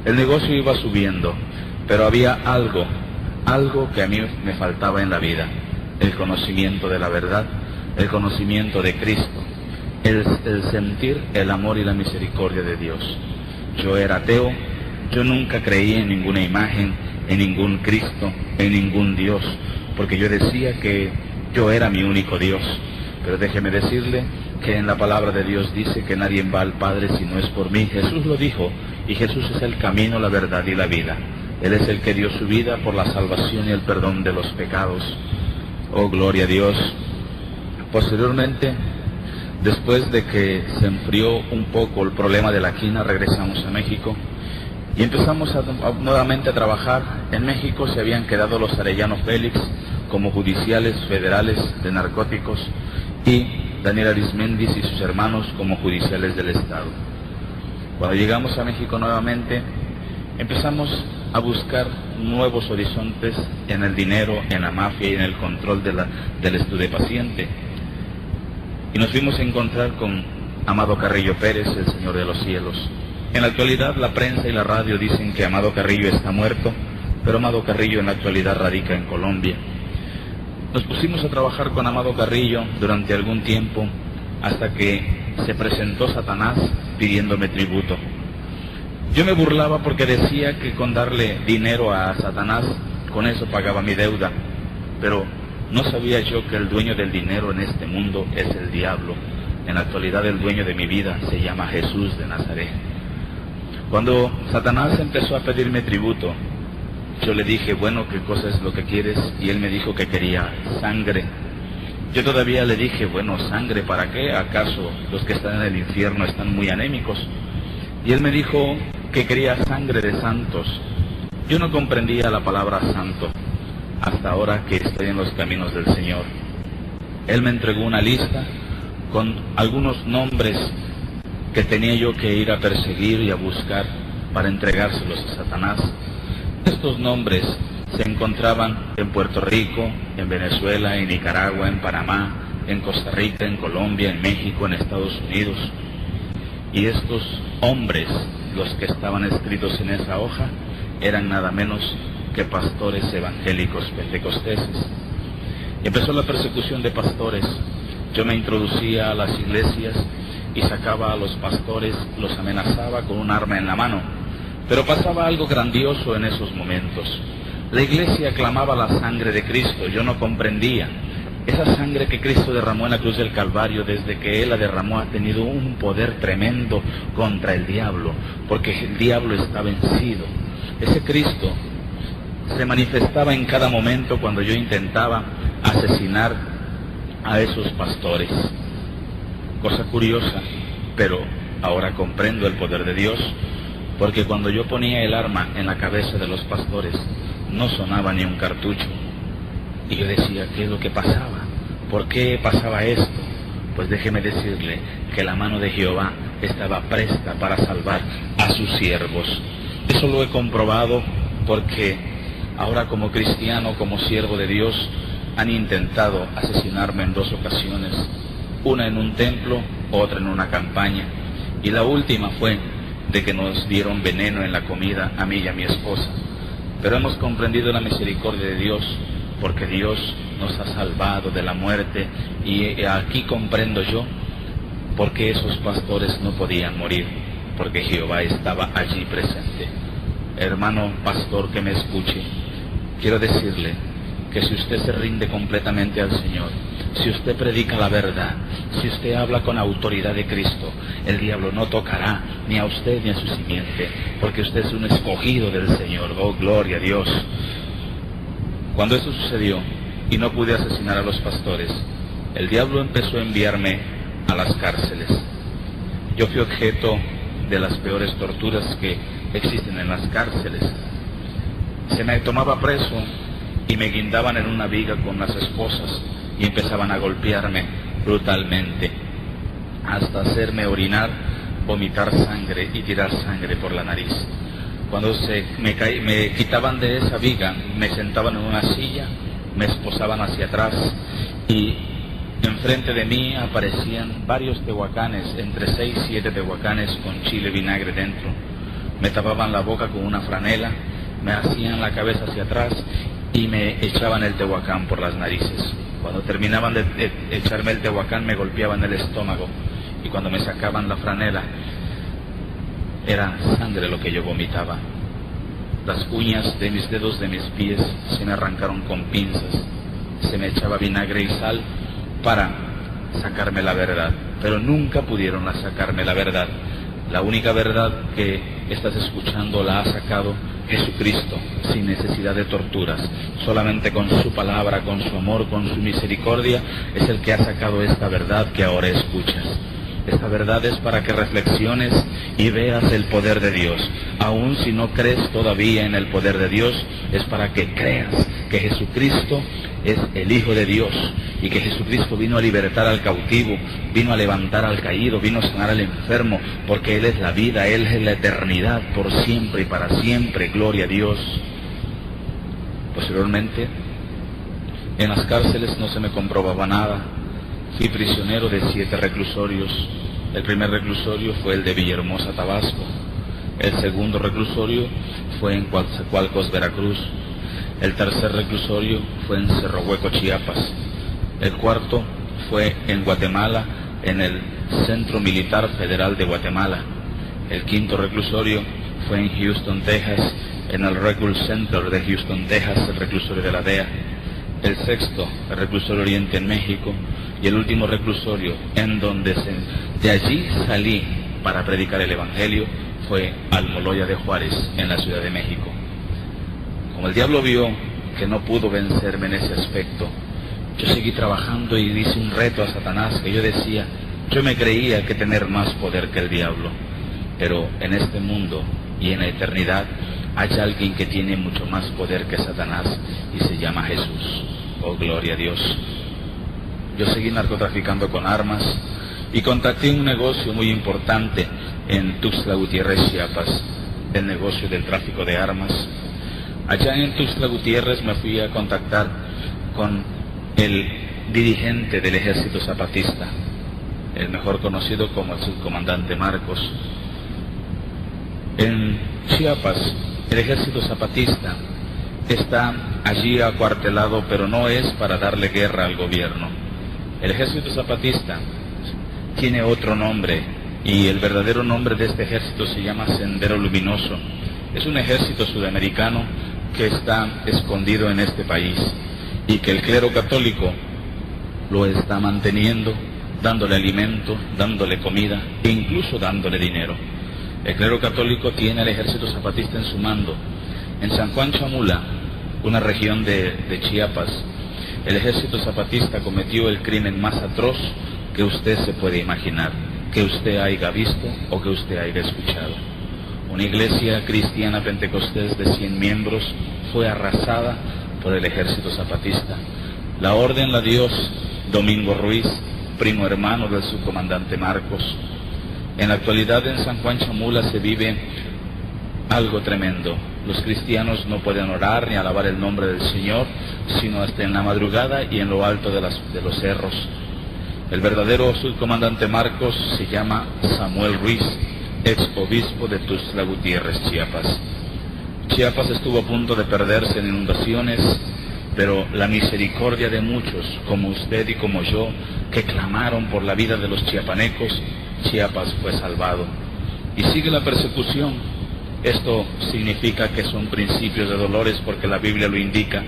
El negocio iba subiendo, pero había algo que a mí me faltaba en la vida: el conocimiento de la verdad, el conocimiento de Cristo, el sentir el amor y la misericordia de Dios. Yo era ateo, yo nunca creí en ninguna imagen, en ningún Cristo, en ningún Dios, porque yo decía que yo era mi único Dios. Pero déjeme decirle que en la palabra de Dios dice que nadie va al Padre si no es por mí. Jesús lo dijo, y Jesús es el camino, la verdad y la vida. Él es el que dio su vida por la salvación y el perdón de los pecados. Oh, gloria a Dios. Posteriormente, después de que se enfrió un poco el problema de la quina, regresamos a México y empezamos nuevamente a trabajar. En México se habían quedado los Arellano Félix como judiciales federales de narcóticos y Daniel Arismendi y sus hermanos como judiciales del Estado. Cuando llegamos a México nuevamente, empezamos a buscar nuevos horizontes en el dinero, en la mafia y en el control del estupefaciente. Y nos fuimos a encontrar con Amado Carrillo Pérez, el Señor de los Cielos. En la actualidad la prensa y la radio dicen que Amado Carrillo está muerto, pero Amado Carrillo en la actualidad radica en Colombia. Nos pusimos a trabajar con Amado Carrillo durante algún tiempo, hasta que se presentó Satanás pidiéndome tributo. Yo me burlaba porque decía que con darle dinero a Satanás, con eso pagaba mi deuda, pero no sabía yo que el dueño del dinero en este mundo es el diablo. En la actualidad el dueño de mi vida se llama Jesús de Nazaret. Cuando Satanás empezó a pedirme tributo, yo le dije, bueno, ¿qué cosa es lo que quieres? Y él me dijo que quería sangre. Yo todavía le dije, bueno, ¿sangre para qué? ¿Acaso los que están en el infierno están muy anémicos? Y él me dijo que quería sangre de santos. Yo no comprendía la palabra santo hasta ahora que estoy en los caminos del Señor. Él me entregó una lista con algunos nombres que tenía yo que ir a perseguir y a buscar para entregárselos a Satanás. Estos nombres se encontraban en Puerto Rico, en Venezuela, en Nicaragua, en Panamá, en Costa Rica, en Colombia, en México, en Estados Unidos. Y estos hombres, los que estaban escritos en esa hoja, eran nada menos que pastores evangélicos pentecosteses. Y empezó la persecución de pastores. Yo me introducía a las iglesias y sacaba a los pastores, los amenazaba con un arma en la mano. Pero pasaba algo grandioso en esos momentos. La iglesia clamaba la sangre de Cristo. Yo no comprendía. Esa sangre que Cristo derramó en la cruz del Calvario, desde que Él la derramó, ha tenido un poder tremendo contra el diablo, porque el diablo está vencido. Ese Cristo se manifestaba en cada momento cuando yo intentaba asesinar a esos pastores. Cosa curiosa, pero ahora comprendo el poder de Dios, porque cuando yo ponía el arma en la cabeza de los pastores, no sonaba ni un cartucho. Y yo decía, ¿qué es lo que pasaba? ¿Por qué pasaba esto? Pues déjeme decirle que la mano de Jehová estaba presta para salvar a sus siervos. Eso lo he comprobado porque ahora como cristiano, como siervo de Dios, han intentado asesinarme en 2 ocasiones. Una en un templo, otra en una campaña. Y la última fue de que nos dieron veneno en la comida a mí y a mi esposa. Pero hemos comprendido la misericordia de Dios, porque Dios nos ha salvado de la muerte, y aquí comprendo yo por qué esos pastores no podían morir, porque Jehová estaba allí presente. Hermano pastor que me escuche, quiero decirle que si usted se rinde completamente al Señor, si usted predica la verdad, si usted habla con autoridad de Cristo, el diablo no tocará ni a usted ni a su simiente, porque usted es un escogido del Señor. Oh, gloria a Dios. Cuando eso sucedió y no pude asesinar a los pastores, el diablo empezó a enviarme a las cárceles. Yo fui objeto de las peores torturas que existen en las cárceles. Se me tomaba preso y me guindaban en una viga con las esposas y empezaban a golpearme brutalmente, hasta hacerme orinar, vomitar sangre y tirar sangre por la nariz. Cuando me quitaban de esa viga, me sentaban en una silla, me esposaban hacia atrás y enfrente de mí aparecían varios tehuacanes, entre 6 y 7 tehuacanes con chile vinagre dentro. me tapaban la boca con una franela, me hacían la cabeza hacia atrás y me echaban el tehuacán por las narices. Cuando terminaban de echarme el tehuacán me golpeaban el estómago, y cuando me sacaban la franela era sangre lo que yo vomitaba. Las uñas de mis dedos de mis pies se me arrancaron con pinzas, se me echaba vinagre y sal para sacarme la verdad, pero nunca pudieron sacarme la verdad. La única verdad que estás escuchando la ha sacado Jesucristo, sin necesidad de torturas. Solamente con su palabra, con su amor, con su misericordia, es el que ha sacado esta verdad que ahora escuchas. Esta verdad es para que reflexiones y veas el poder de Dios. Aun si no crees todavía en el poder de Dios, es para que creas que Jesucristo es el Hijo de Dios, y que Jesucristo vino a libertar al cautivo, vino a levantar al caído, vino a sanar al enfermo, porque Él es la vida, Él es la eternidad, por siempre y para siempre. Gloria a Dios. Posteriormente, en las cárceles no se me comprobaba nada. Fui prisionero de 7 reclusorios. El primer reclusorio fue el de Villahermosa, Tabasco. El segundo reclusorio fue en Coatzacoalcos, Veracruz. El tercer reclusorio fue en Cerro Hueco, Chiapas. El cuarto fue en Guatemala, en el Centro Militar Federal de Guatemala. El quinto reclusorio fue en Houston, Texas, en el Reclusion Center de Houston, Texas, el reclusorio de la DEA. El sexto, el reclusorio Oriente en México. Y el último reclusorio en donde de allí salí para predicar el Evangelio fue Almoloya de Juárez, en la Ciudad de México. Como el diablo vio que no pudo vencerme en ese aspecto, yo seguí trabajando y hice un reto a Satanás, que yo decía, yo me creía que tener más poder que el diablo, pero en este mundo y en la eternidad hay alguien que tiene mucho más poder que Satanás, y se llama Jesús. Oh, gloria a Dios. Yo seguí narcotraficando con armas y contacté un negocio muy importante en Tuxtla Gutiérrez, Chiapas, el negocio del tráfico de armas. Allá en Tuxtla Gutiérrez me fui a contactar con el dirigente del Ejército Zapatista, el mejor conocido como el subcomandante Marcos. En Chiapas, el Ejército Zapatista está allí acuartelado, pero no es para darle guerra al gobierno. El Ejército Zapatista tiene otro nombre, y el verdadero nombre de este ejército se llama Sendero Luminoso. Es un ejército sudamericano que está escondido en este país, y que el clero católico lo está manteniendo, dándole alimento, dándole comida e incluso dándole dinero. El clero católico tiene al Ejército Zapatista en su mando. En San Juan Chamula, una región de Chiapas, el Ejército Zapatista cometió el crimen más atroz que usted se puede imaginar, que usted haya visto o que usted haya escuchado. Una iglesia cristiana pentecostés de 100 miembros fue arrasada por el Ejército Zapatista. La orden la dio Domingo Ruiz, primo hermano del subcomandante Marcos. En la actualidad en San Juan Chamula se vive algo tremendo. Los cristianos no pueden orar ni alabar el nombre del Señor, sino hasta en la madrugada y en lo alto de los cerros. El verdadero subcomandante Marcos se llama Samuel Ruiz, ex obispo de Tuxtla Gutiérrez, Chiapas. Chiapas estuvo a punto de perderse en inundaciones, pero la misericordia de muchos, como usted y como yo, que clamaron por la vida de los chiapanecos, Chiapas fue salvado. Y sigue la persecución. Esto significa que son principios de dolores, porque la Biblia lo indica,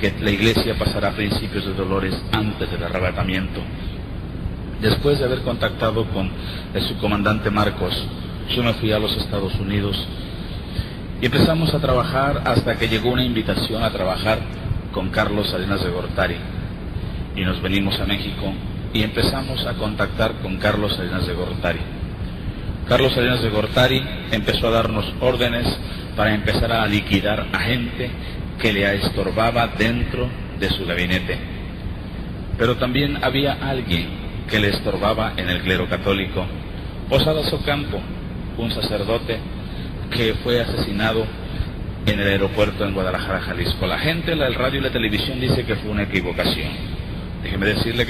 que la iglesia pasará principios de dolores antes del arrebatamiento. Después de haber contactado con el subcomandante Marcos, yo me fui a los Estados Unidos y empezamos a trabajar hasta que llegó una invitación a trabajar con Carlos Salinas de Gortari, y nos venimos a México y empezamos a contactar con Carlos Salinas de Gortari. Carlos Salinas de Gortari empezó a darnos órdenes para empezar a liquidar a gente que le estorbaba dentro de su gabinete. Pero también había alguien que le estorbaba en el clero católico. Posadas Ocampo, un sacerdote que fue asesinado en el aeropuerto en Guadalajara, Jalisco. La gente, el radio y la televisión dice que fue una equivocación. Déjeme decirle que